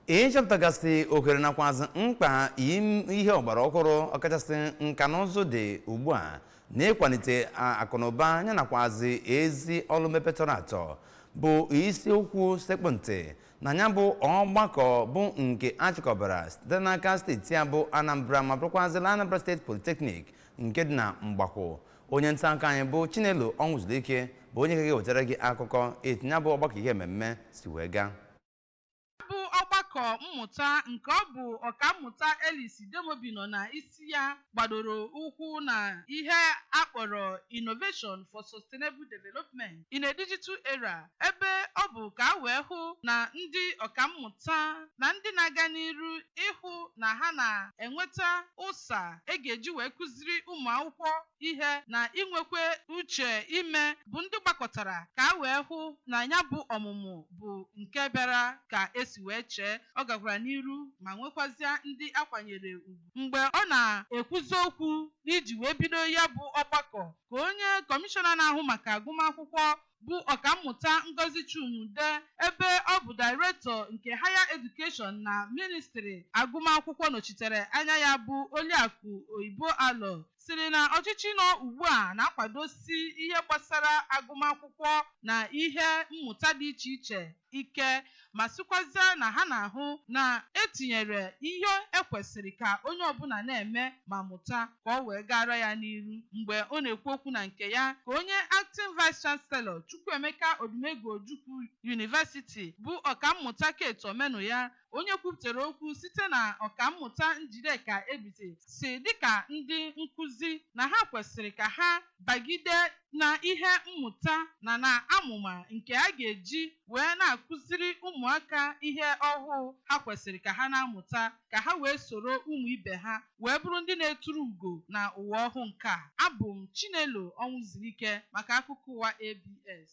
Ịchọpụtagasị ohere nakwazi mkpa ihe ọgbara ọhụrụ ọkachasị nka na ụzụ dị ugbu a na-ịkwalite akụnụba ya nakwazi ezi ọrụ mepetara atọ bụ isiokwu sekpụ ntị na ya bụ ọgbakọ bụ nke achịkọbara site n'aka steeti ya bụ Anambra ma bụrụkwazịla Anambra State Polytechnic nke dị na Mgbakọ. Onye nta aka anyị bụ Chinelo Ọnwụzulike bụ onye ga-ewetara gị akụkọ etu ya bụ ọgbakọ ihe mmemme si wee gaa. Ọgbakọ mmụta nke ọ bụ ọkammụta Ellis Demobi nọ na isi ya gbadoro ụkwụ na ihe akpọrọ Innovation for Sustainable Development in a Digital Era, ebe ọ bụ ka a wee hụ na ndị ọkammụta na ndị na-aga n'iru ịhụ na ha na-enweta ụsa ga-eji wee kụziri ụmụ akwụkwọ ihe na inwekwe uche ime bụ ndị gbakọtara ka a wee hụ na ya bụ ọmụmụ bụ nke bịara ka esi wee chee. Ọ gakwara n'iru ma nwekwazịa ndị akwanyere ugwu mgbe ọ na-ekwuzi okwu n'iji wee bido ya bụ ọgbakọ ka onye kọmishọna na-ahụ maka agụmakwụkwọ bụ ọkammụta Ngozi Chumude, ebe ọ bụ Director nke Higher Education na Ministry agụmakwụkwọ nọchitere anya ya bụ Oliakụ Oyibo Alọ, siri na ọchịchị nọ ugbu a na-akwadosi ihe gbasara agụmakwụkwọ na ihe mmụta dị iche iche ike ma sịkwazịa na ha na-ahụ na etinyere ihe ekwesịrị ka onye ọbụla na-eme ma mụta ka ọ wee gara ya n'iru. Mgbe ọ na-ekwu okwu na nke ya ka onye Acting Vice Chancellor Chukwuemeka Odumegwu Ojukwu University bụ ọkammụta Kate Omenu ya, onye kwupụtara okwu site na ọkammụta Njideka Ebite si dịka ndị nkụzi na ha kwesịrị ka ha bagide na ihe mmụta na amụma nke a ga-eji wee na-akụziri ụmụaka ihe ọhụụ ha kwesịrị ka ha na-amụta ka ha wee soro ụmụ ibe ha wee bụrụ ndị na-eturu ugo na ụwa ọhụụ nke a. Abụ m Chinelo Ọnwụzulike maka akụkọ ụwa ABS.